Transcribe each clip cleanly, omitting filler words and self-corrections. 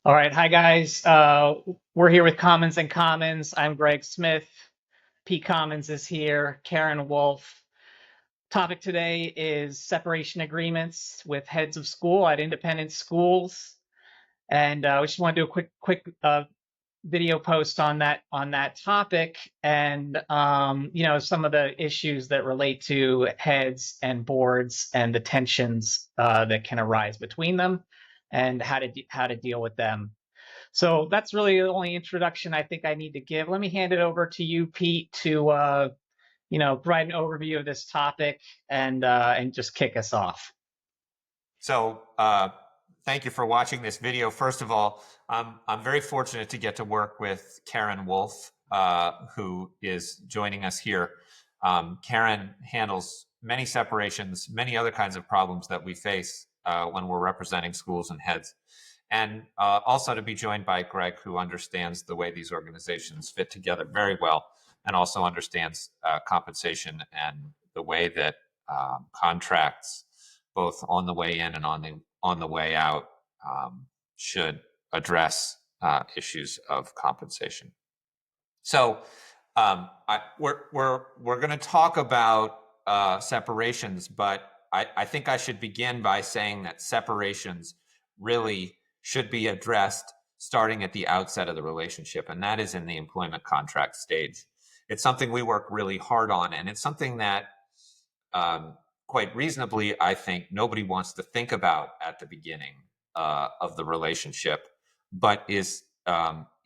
All right, hi guys. We're here with Commons and Commons. I'm Greg Smith. Pete Commons is here. Karen Wolf. Topic today is separation agreements with heads of school at independent schools, and we just want to do a quick video post on that topic, and some of the issues that relate to heads and boards and the tensions that can arise between them, and how to deal with them. So that's really the only introduction I think I need to give. Let me hand it over to you, Pete, to provide an overview of this topic and just kick us off. So thank you for watching this video. First of all, I'm very fortunate to get to work with Karen Wolf, who is joining us here. Karen handles many separations, many other kinds of problems that we face when we're representing schools and heads. And also to be joined by Greg, who understands the way these organizations fit together very well, and also understands compensation and the way that contracts, both on the way in and on the way out, should address issues of compensation. So we're going to talk about separations, but I think I should begin by saying that separations really should be addressed starting at the outset of the relationship, and that is in the employment contract stage. It's something we work really hard on, and it's something that quite reasonably, I think, nobody wants to think about at the beginning of the relationship, but is,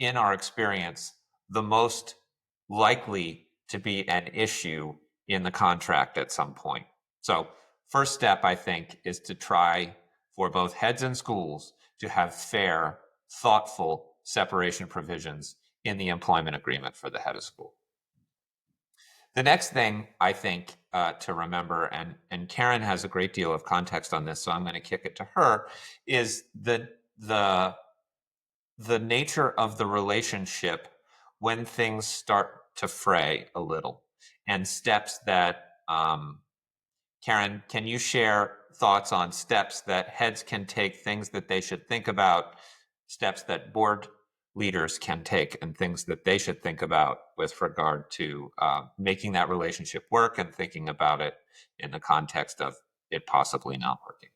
in our experience, the most likely to be an issue in the contract at some point. So first step, I think, is to try for both heads and schools to have fair, thoughtful separation provisions in the employment agreement for the head of school. The next thing I think to remember, and Karen has a great deal of context on this, so I'm going to kick it to her, is the nature of the relationship when things start to fray a little, and steps that, Karen, can you share thoughts on steps that heads can take, things that they should think about, steps that board leaders can take, and things that they should think about with regard to making that relationship work and thinking about it in the context of it possibly not working?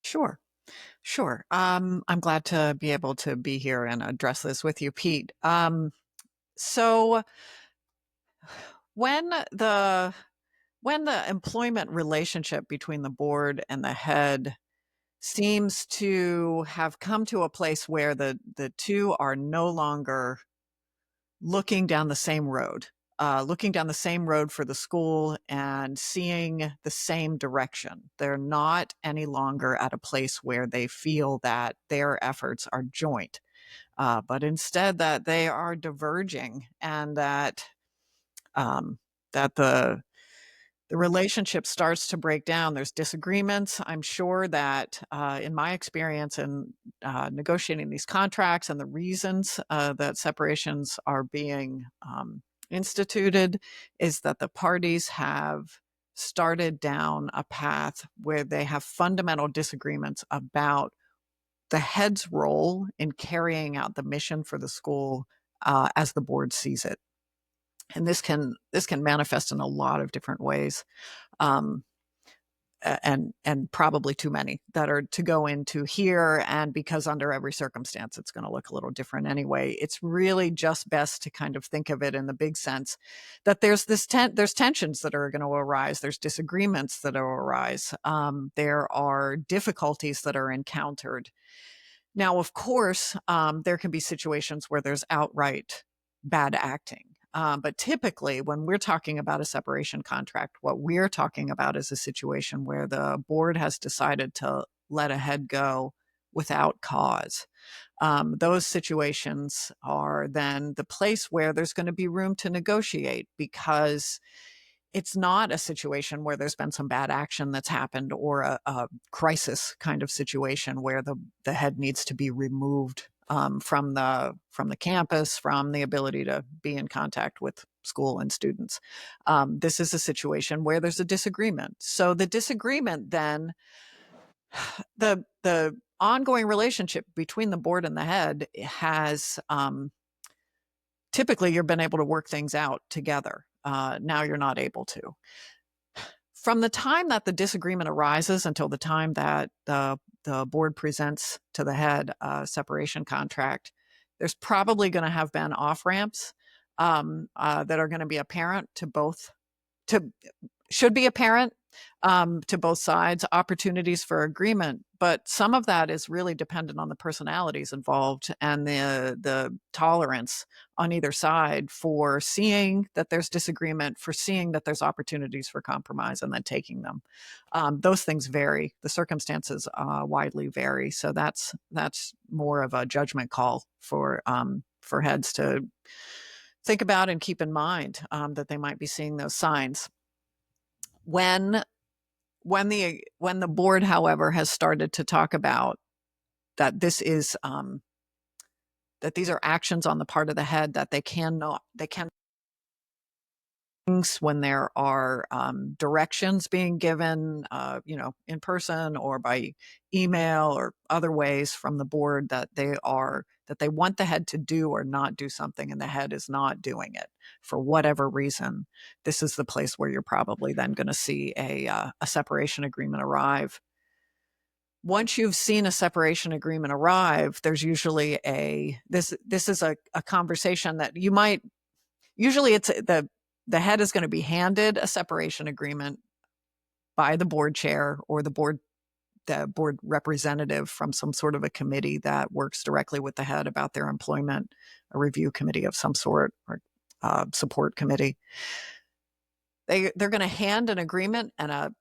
Sure. I'm glad to be able to be here and address this with you, Pete. So when the employment relationship between the board and the head seems to have come to a place where the two are no longer looking down the same road, for the school and seeing the same direction. They're not any longer at a place where they feel that their efforts are joint, but instead that they are diverging, and that the relationship starts to break down. There's disagreements. I'm sure that in my experience in negotiating these contracts and the reasons that separations are being instituted is that the parties have started down a path where they have fundamental disagreements about the head's role in carrying out the mission for the school as the board sees it. And this can manifest in a lot of different ways, and probably too many that are to go into here. And because under every circumstance, it's going to look a little different anyway. It's really just best to kind of think of it in the big sense that there's there's tensions that are going to arise. There's disagreements that will arise. There are difficulties that are encountered. Now, of course, there can be situations where there's outright bad acting. But typically, when we're talking about a separation contract, what we're talking about is a situation where the board has decided to let a head go without cause. Those situations are then the place where there's going to be room to negotiate, because it's not a situation where there's been some bad action that's happened, or a crisis kind of situation where the head needs to be removed from the campus, from the ability to be in contact with school and students. This is a situation where there's a disagreement. So the disagreement then The ongoing relationship between the board and the head has typically you've been able to work things out together. Now you're not able to. From the time that the disagreement arises until the time that the board presents to the head a separation contract, there's probably going to have been off ramps that are going to be apparent to both, to should be apparent to both sides, opportunities for agreement. But some of that is really dependent on the personalities involved and the tolerance on either side for seeing that there's disagreement, for seeing that there's opportunities for compromise, and then taking them. Those things vary. The circumstances widely vary. So that's more of a judgment call for heads to think about and keep in mind that they might be seeing those signs. When the board, however, has started to talk about that this is that these are actions on the part of the head that they can when there are directions being given, in person or by email or other ways from the board that they want the head to do or not do something, and the head is not doing it for whatever reason. This is the place where you're probably then going to see a separation agreement arrive. Once you've seen a separation agreement arrive, there's usually this is a conversation that you might usually it's the head is going to be handed a separation agreement by the board chair or the board representative from some sort of a committee that works directly with the head about their employment, a review committee of some sort, or support committee. They're going to hand an agreement and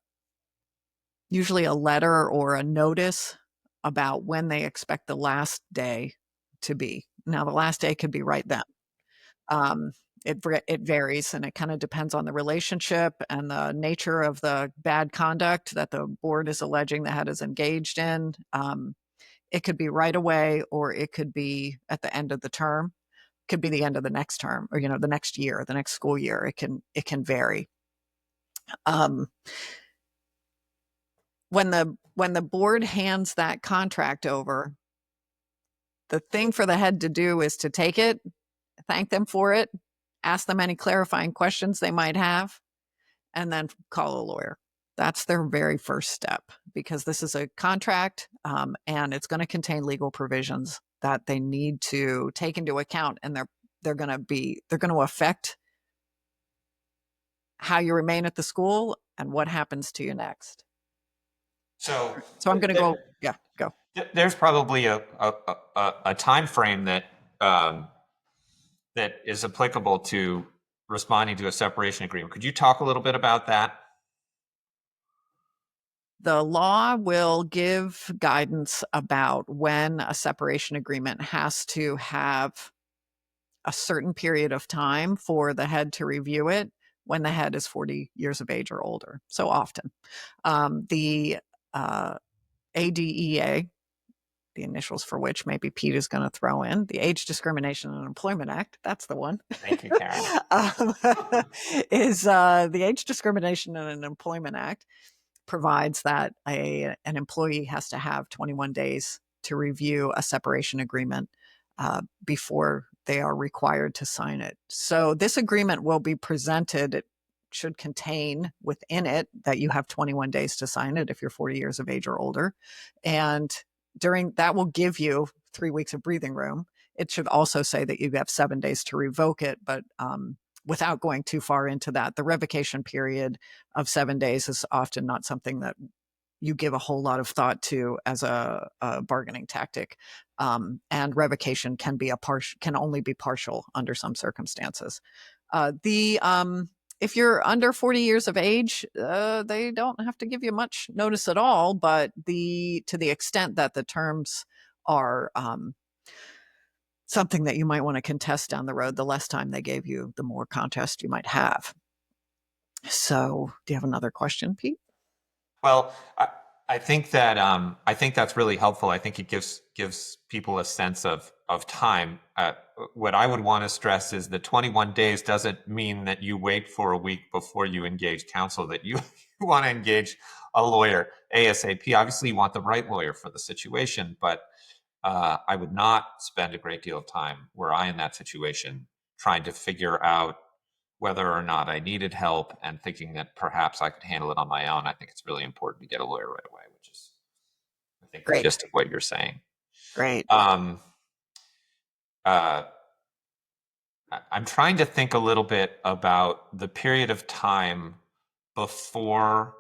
usually a letter or a notice about when they expect the last day to be. Now, the last day could be right then. It varies, and it kind of depends on the relationship and the nature of the bad conduct that the board is alleging the head is engaged in. It could be right away, or it could be at the end of the term. It could be the end of the next term, or the next year, the next school year. It can vary. When the board hands that contract over, the thing for the head to do is to take it, thank them for it, ask them any clarifying questions they might have, and then call a lawyer. That's their very first step, because this is a contract and it's going to contain legal provisions that they need to take into account, and they're going to affect how you remain at the school and what happens to you next. So I'm going to go. Yeah, go. There's probably a time frame that that is applicable to responding to a separation agreement. Could you talk a little bit about that? The law will give guidance about when a separation agreement has to have a certain period of time for the head to review it when the head is 40 years of age or older. So often. The ADEA, the initials for which maybe Pete is going to throw in, the Age Discrimination and Employment Act, that's the one. Thank you, Karen. Is the Age Discrimination and Employment Act provides that an employee has to have 21 days to review a separation agreement before they are required to sign it. So this agreement will be presented. It should contain within it that you have 21 days to sign it if you're 40 years of age or older. And during that will give you 3 weeks of breathing room. It should also say that you have 7 days to revoke it, but without going too far into that, the revocation period of 7 days is often not something that you give a whole lot of thought to as a bargaining tactic. And revocation can only be partial under some circumstances. If you're under 40 years of age, they don't have to give you much notice at all, but to the extent that the terms are something that you might want to contest down the road, the less time they gave you, the more contest you might have. So do you have another question, Pete? Well, I think that I think that's really helpful. I think it gives people a sense of time. What I would want to stress is the 21 days doesn't mean that you wait for a week before you engage counsel, that you want to engage a lawyer ASAP. Obviously, you want the right lawyer for the situation, but I would not spend a great deal of time were I in that situation trying to figure out whether or not I needed help and thinking that perhaps I could handle it on my own. I think it's really important to get a lawyer right away, which is, I think, the Great. gist of what you're saying. Great. Um, uh, I'm trying to think a little bit about the period of time before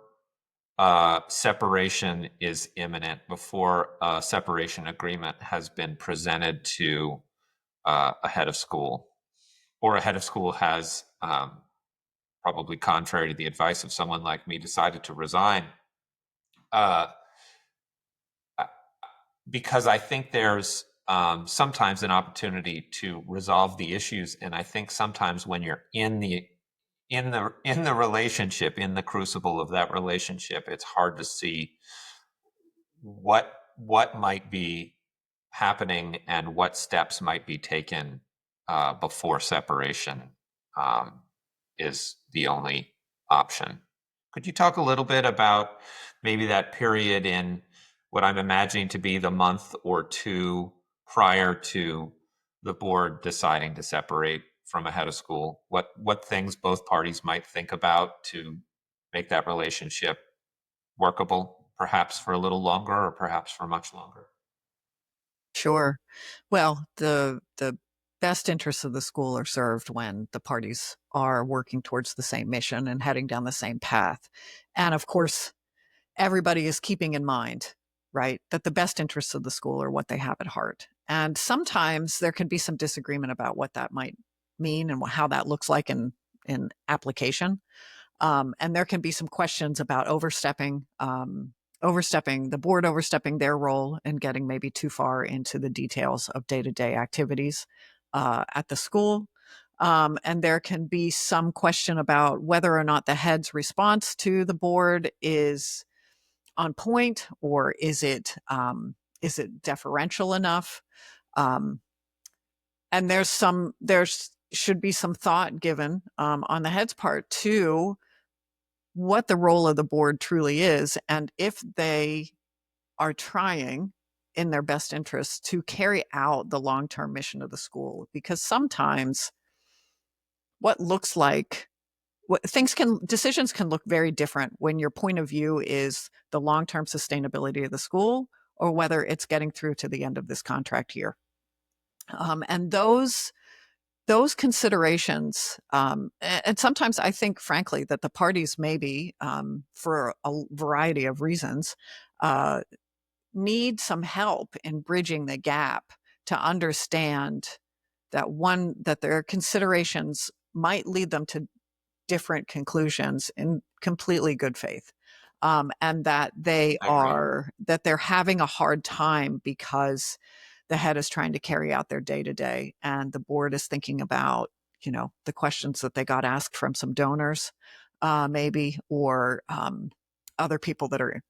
separation is imminent, before a separation agreement has been presented to a head of school, or a head of school has, probably contrary to the advice of someone like me, decided to resign. Uh, because I think there's sometimes an opportunity to resolve the issues, and I think sometimes when you're in the relationship, in the crucible of that relationship, it's hard to see what might be happening and what steps might be taken before separation is the only option. Could you talk a little bit about maybe that period in what I'm imagining to be the month or two prior to the board deciding to separate from a head of school? What things both parties might think about to make that relationship workable, perhaps for a little longer or perhaps for much longer? Sure. Well, the best interests of the school are served when the parties are working towards the same mission and heading down the same path. And of course, everybody is keeping in mind, right, that the best interests of the school are what they have at heart. And sometimes there can be some disagreement about what that might mean and how that looks like in application. And there can be some questions about overstepping the board, overstepping their role and getting maybe too far into the details of day-to-day activities at the school. And there can be some question about whether or not the head's response to the board is on point, or is it deferential enough? Um, and there's should be some thought given on the head's part to what the role of the board truly is, and if they are trying in their best interests to carry out the long-term mission of the school. Because sometimes what looks like decisions can look very different when your point of view is the long-term sustainability of the school, or whether it's getting through to the end of this contract year. And those considerations, and sometimes I think, frankly, that the parties maybe, for a variety of reasons, uh, need some help in bridging the gap to understand that their considerations might lead them to different conclusions in completely good faith. And that I agree. they're having a hard time because the head is trying to carry out their day to day, and the board is thinking about, the questions that they got asked from some donors, maybe, or other people that are,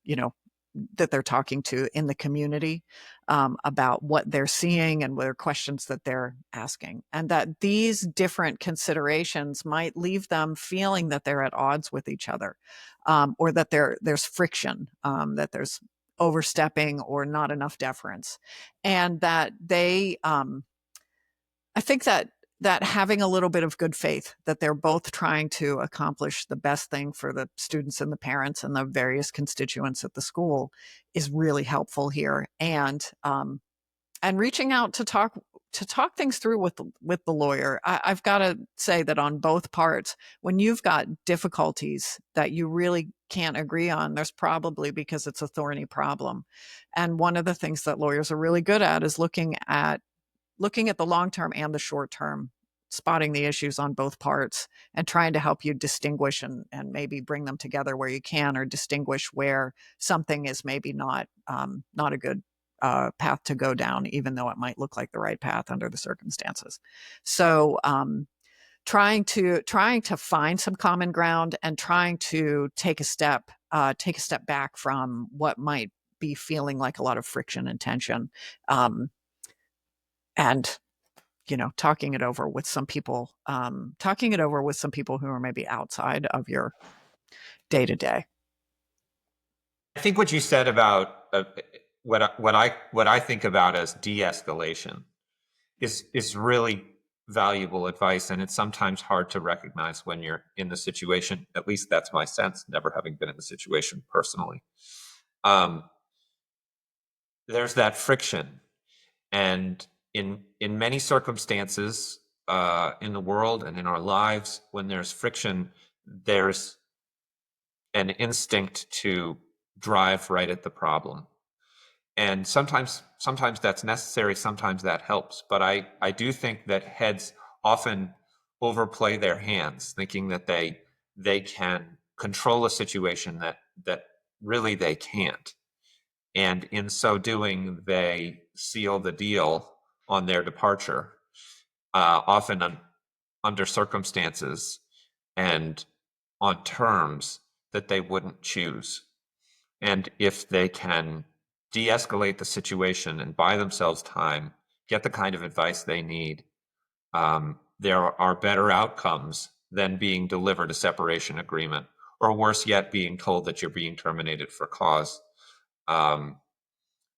that they're talking to in the community, about what they're seeing and what are questions that they're asking. And that these different considerations might leave them feeling that they're at odds with each other, or that there's friction, that there's overstepping or not enough deference. And that I think that having a little bit of good faith that they're both trying to accomplish the best thing for the students and the parents and the various constituents at the school is really helpful here. And reaching out to talk things through with the lawyer. I've got to say that on both parts, when you've got difficulties that you really can't agree on, there's probably because it's a thorny problem. And one of the things that lawyers are really good at is looking at the long term and the short term, spotting the issues on both parts and trying to help you distinguish and maybe bring them together where you can, or distinguish where something is maybe not a good path to go down, even though it might look like the right path under the circumstances. So trying to find some common ground and trying to take a step back from what might be feeling like a lot of friction and tension, and talking it over with some people, who are maybe outside of your day to day. I think what you said about what I think about as de-escalation is really valuable advice, and it's sometimes hard to recognize when you're in the situation. At least that's my sense, never having been in the situation personally. There's that friction, and in many circumstances in the world and in our lives, when there's friction, there's an instinct to drive right at the problem. And sometimes that's necessary, sometimes that helps. But I do think that heads often overplay their hands, thinking that they can control a situation that really they can't. And in so doing, they seal the deal on their departure, often under circumstances and on terms that they wouldn't choose. And if they can de-escalate the situation and buy themselves time, get the kind of advice they need, there are better outcomes than being delivered a separation agreement, or worse yet, being told that you're being terminated for cause,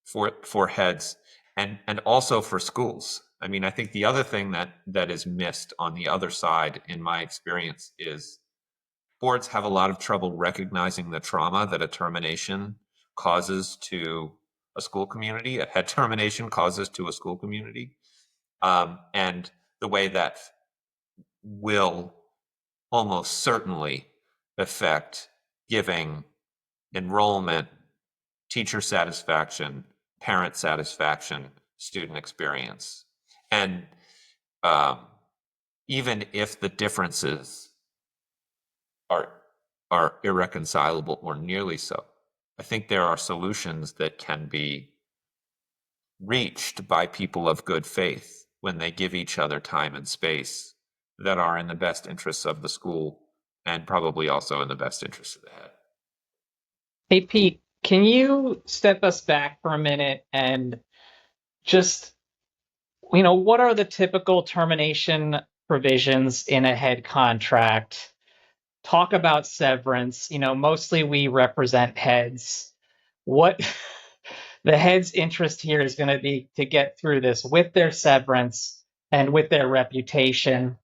for heads and also for schools. I mean, I think the other thing that is missed on the other side, in my experience, is boards have a lot of trouble recognizing the trauma that a termination causes to a school community, a head termination causes to a school community, and the way that will almost certainly affect giving, enrollment, teacher satisfaction, parent satisfaction, student experience. And even if the differences are irreconcilable or nearly so, I think there are solutions that can be reached by people of good faith when they give each other time and space that are in the best interests of the school and probably also in the best interests of the head. Hey, Pete, can you step us back for a minute and just, what are the typical termination provisions in a head contract? Talk about severance. Mostly we represent heads. What the head's interest here is going to be to get through this with their severance and with their reputation.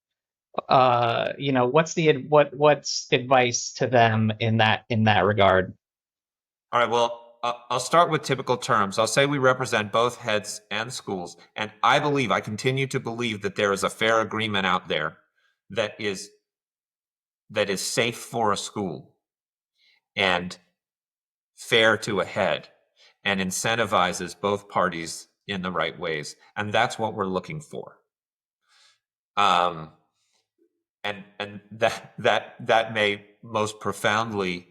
What's advice to them in that regard? All right, well, I'll start with typical terms. I'll say we represent both heads and schools, and I continue to believe that there is a fair agreement out there that is safe for a school and fair to a head and incentivizes both parties in the right ways, and that's what we're looking for. And that may most profoundly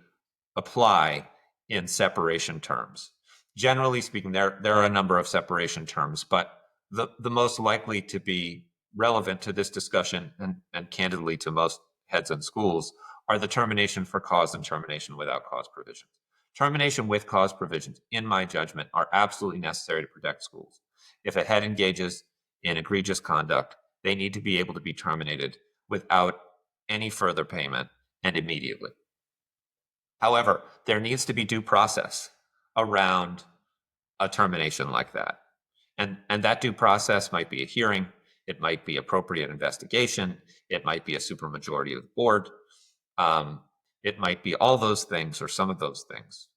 apply in separation terms. Generally speaking, there are a number of separation terms, but the most likely to be relevant to this discussion and candidly to most heads and schools are the termination for cause and termination without cause provisions. Termination with cause provisions, in my judgment, are absolutely necessary to protect schools. If a head engages in egregious conduct, they need to be able to be terminated without any further payment and immediately. However, there needs to be due process around a termination like that. And that due process might be a hearing, it might be appropriate investigation, it might be a supermajority of the board, it might be all those things or some of those things.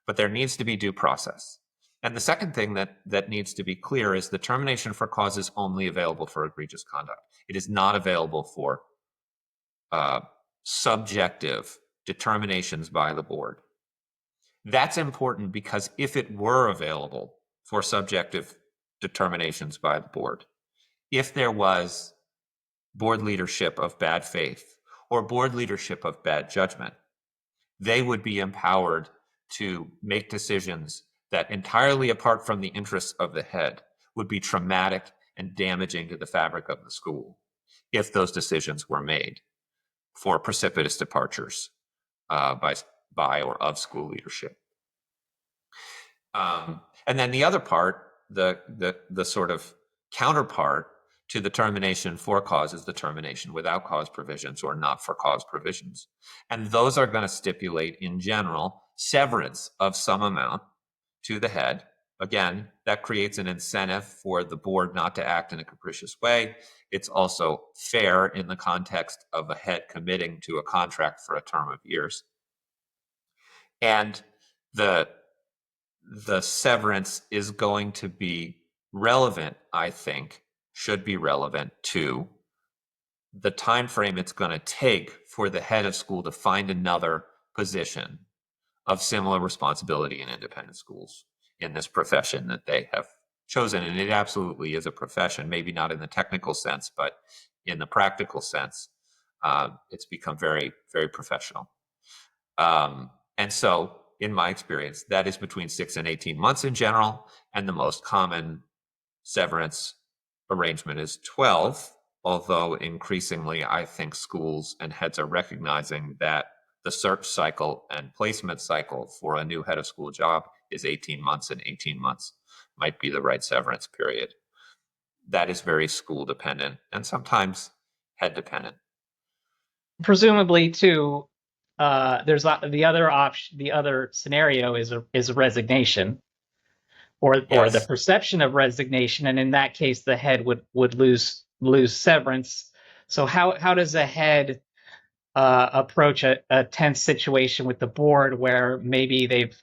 But there needs to be due process. And the second thing that needs to be clear is the termination for cause is only available for egregious conduct. It is not available for subjective determinations by the board. That's important because if it were available for subjective determinations by the board, if there was board leadership of bad faith or board leadership of bad judgment, they would be empowered to make decisions that, entirely apart from the interests of the head, would be traumatic and damaging to the fabric of the school if those decisions were made for precipitous departures by or of school leadership. And then the other part, the sort of counterpart, to the termination for cause is the termination without cause provisions or not for cause provisions. And those are going to stipulate, in general, severance of some amount to the head. Again, that creates an incentive for the board not to act in a capricious way. It's also fair in the context of a head committing to a contract for a term of years. And the severance is going to be relevant, I think, should be relevant to the time frame it's going to take for the head of school to find another position of similar responsibility in independent schools in this profession that they have chosen. And it absolutely is a profession, maybe not in the technical sense, but in the practical sense, it's become very, very professional. And so, in my experience, that is between 6 and 18 months in general, and the most common severance arrangement is 12, although increasingly I think schools and heads are recognizing that the search cycle and placement cycle for a new head of school job is 18 months, and 18 months might be the right severance period. That is very school dependent and sometimes head dependent. Presumably, too, there's the other option. The other scenario is a resignation, or the Yes. perception of resignation, and in that case, the head would lose severance. So how does a head approach a tense situation with the board where maybe they've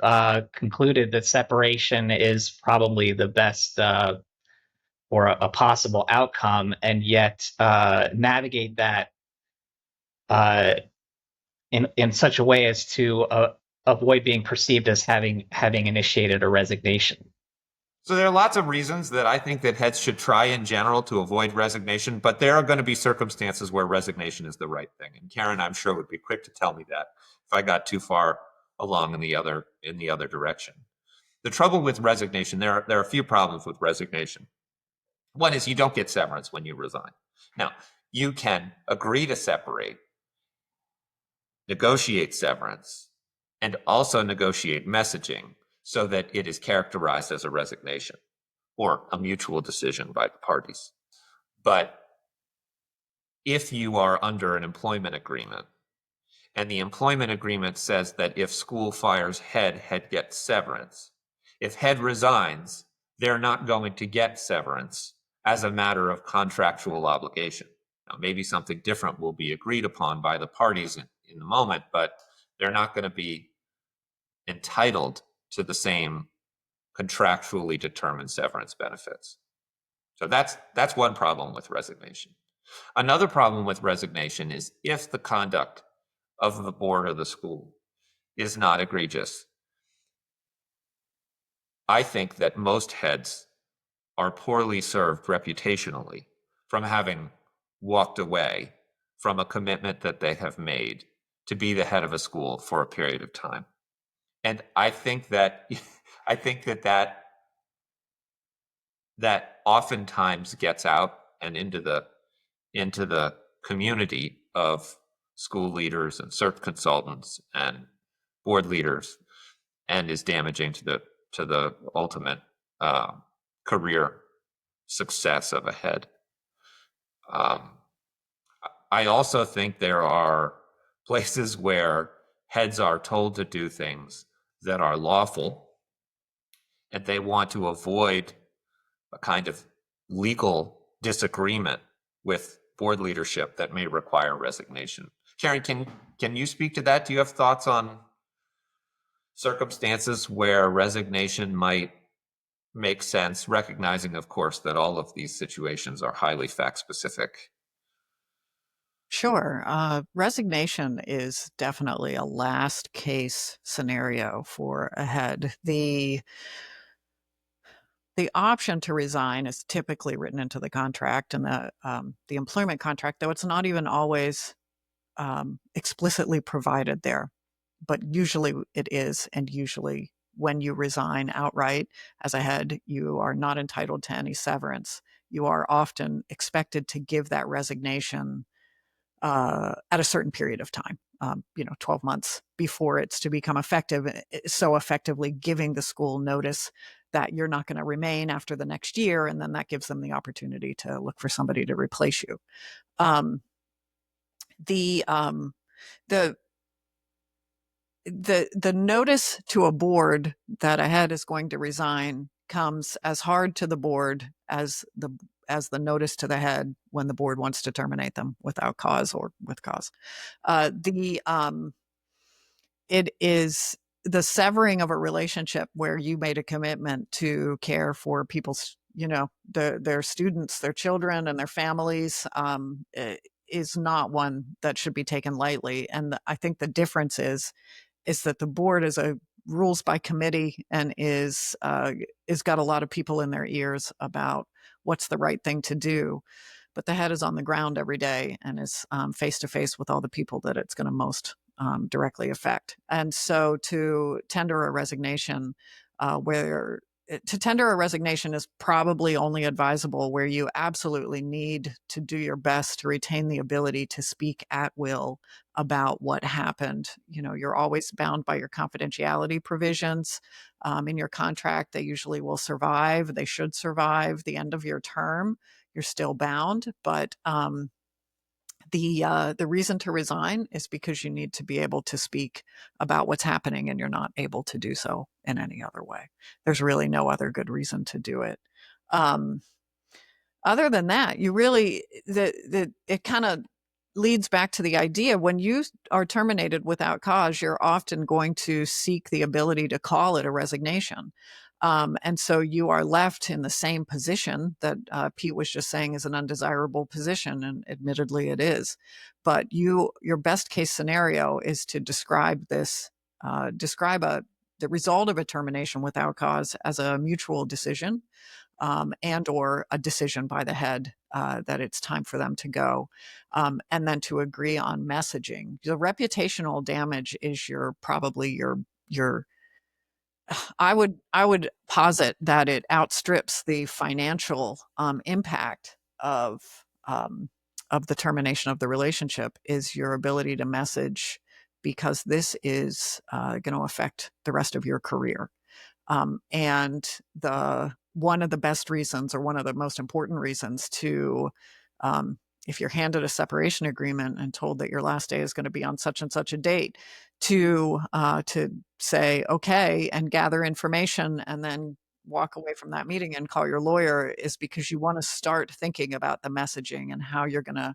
concluded that separation is probably the best or a possible outcome, and yet navigate that uh, in such a way as to avoid being perceived as having initiated a resignation? So there are lots of reasons that I think that heads should try in general to avoid resignation, but there are going to be circumstances where resignation is the right thing. And Karen, I'm sure, would be quick to tell me that if I got too far along in the other direction. The trouble with resignation, there are a few problems with resignation. One is you don't get severance when you resign. Now, you can agree to separate, negotiate severance, and also negotiate messaging so that it is characterized as a resignation or a mutual decision by the parties. But if you are under an employment agreement, and the employment agreement says that if school fires head gets severance, if head resigns, they're not going to get severance as a matter of contractual obligation. Now, maybe something different will be agreed upon by the parties in the moment, but they're not going to be entitled to the same contractually determined severance benefits. So that's one problem with resignation. Another problem with resignation is if the conduct of the board or the school is not egregious. I think that most heads are poorly served reputationally from having walked away from a commitment that they have made to be the head of a school for a period of time. And I think that that oftentimes gets out and into the community of school leaders and search consultants and board leaders, and is damaging to the ultimate career success of a head. I also think there are places where heads are told to do things that are lawful, and they want to avoid a kind of legal disagreement with board leadership that may require resignation. Sharon, can you speak to that? Do you have thoughts on circumstances where resignation might make sense, recognizing, of course, that all of these situations are highly fact-specific? Sure. Resignation is definitely a last case scenario for a head. The option to resign is typically written into the contract and the employment contract, though it's not even always explicitly provided there. But usually it is, and usually when you resign outright as a head, you are not entitled to any severance. You are often expected to give that resignation at a certain period of time. 12 months before it's to become effective, so effectively giving the school notice that you're not going to remain after the next year, and then that gives them the opportunity to look for somebody to replace you. Um, the um, the the notice to a board that a head is going to resign comes as hard to the board as the notice to the head when the board wants to terminate them without cause or with cause. It is the severing of a relationship where you made a commitment to care for people's, their students, their children, and their families. Is not one that should be taken lightly. And I think the difference is that the board is a rules by committee and is got a lot of people in their ears about what's the right thing to do. But the head is on the ground every day and is face to face with all the people that it's going to most directly affect. And so to tender a resignation to tender a resignation is probably only advisable where you absolutely need to do your best to retain the ability to speak at will about what happened. You're always bound by your confidentiality provisions in your contract. They usually will survive. They should survive the end of your term. You're still bound, but the reason to resign is because you need to be able to speak about what's happening, and you're not able to do so in any other way. There's really no other good reason to do it. Other than that, you really it kind of leads back to the idea when you are terminated without cause, you're often going to seek the ability to call it a resignation. And so you are left in the same position that Pete was just saying is an undesirable position, and admittedly it is. But your best case scenario is to describe the result of a termination without cause as a mutual decision and or a decision by the head that it's time for them to go, and then to agree on messaging. The reputational damage is probably your I would posit that it outstrips the financial impact of the termination of the relationship is your ability to message, because this is going to affect the rest of your career. And one of the best reasons, or one of the most important reasons to, if you're handed a separation agreement and told that your last day is going to be on such and such a date, to say okay and gather information and then walk away from that meeting and call your lawyer, is because you want to start thinking about the messaging and how you're going to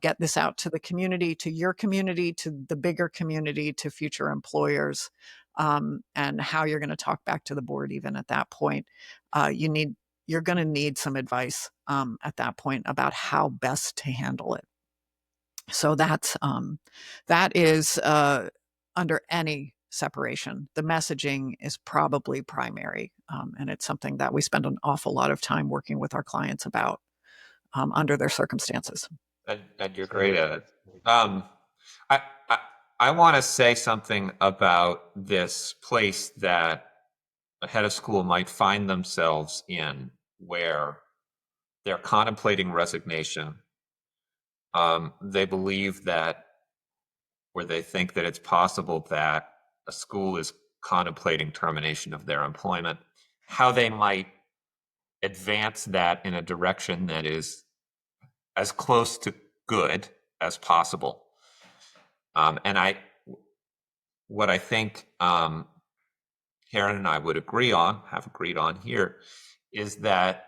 get this out to the community, to your community, to the bigger community, to future employers, and how you're going to talk back to the board even at that point. You're going to need some advice at that point about how best to handle it. So that is under any separation, the messaging is probably primary, and it's something that we spend an awful lot of time working with our clients about under their circumstances. And you're great at it. I, I, I want to say something about this place that a head of school might find themselves in, where they're contemplating resignation. They believe that, or they think that it's possible that a school is contemplating termination of their employment, how they might advance that in a direction that is as close to good as possible. And what I think Karen and I would have agreed on here, is that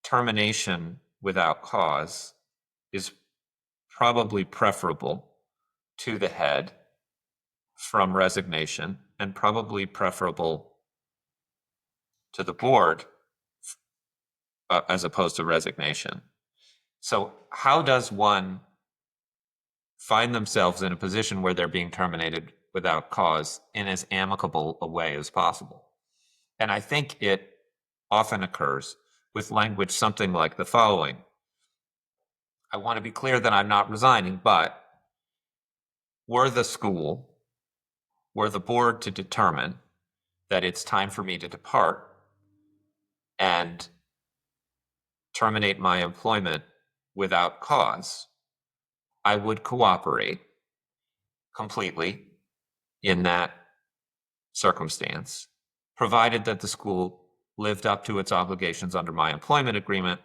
termination without cause is probably preferable to the head from resignation, and probably preferable to the board as opposed to resignation. So how does one find themselves in a position where they're being terminated without cause in as amicable a way as possible? And I think it often occurs with language something like the following: I want to be clear that I'm not resigning, but were the board to determine that it's time for me to depart and terminate my employment without cause, I would cooperate completely in that circumstance, provided that the school lived up to its obligations under my employment agreement,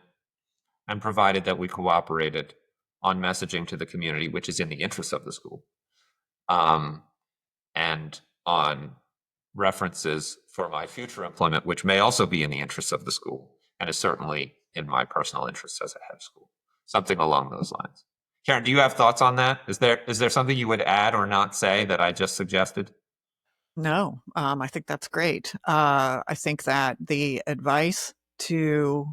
and provided that we cooperated on messaging to the community, which is in the interest of the school, and on references for my future employment, which may also be in the interests of the school and is certainly in my personal interests as a head of school. Something along those lines. Karen, do you have thoughts on that? Is there something you would add or not say that I just suggested? No, I think that's great. I think that the advice to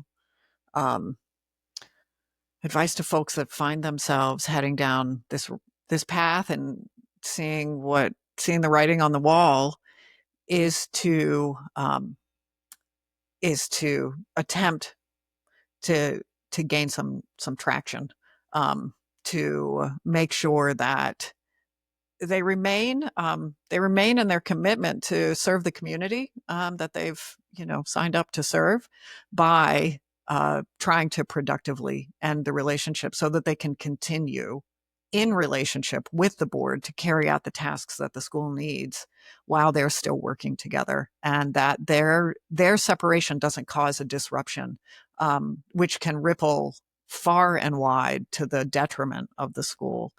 folks that find themselves heading down this path and seeing the writing on the wall is to attempt to gain some traction, to make sure that they remain in their commitment to serve the community that they've signed up to serve, by trying to productively end the relationship so that they can continue in relationship with the board to carry out the tasks that the school needs while they're still working together, and that their separation doesn't cause a disruption, which can ripple far and wide to the detriment of the school.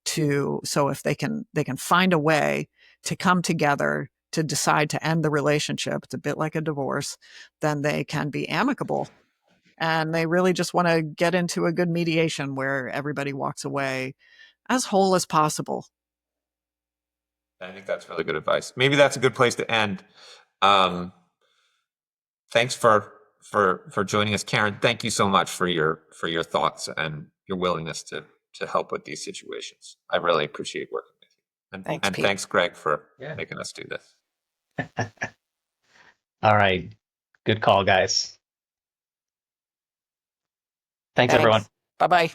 So if they can find a way to come together to decide to end the relationship, it's a bit like a divorce, then they can be amicable. And they really just want to get into a good mediation where everybody walks away as whole as possible. I think that's really good advice. Maybe that's a good place to end. Thanks for joining us, Karen. Thank you so much for your thoughts and your willingness to help with these situations. I really appreciate working with you. And Thanks, thanks, Greg, for making us do this. All right. Good call, guys. Thanks, everyone. Bye-bye.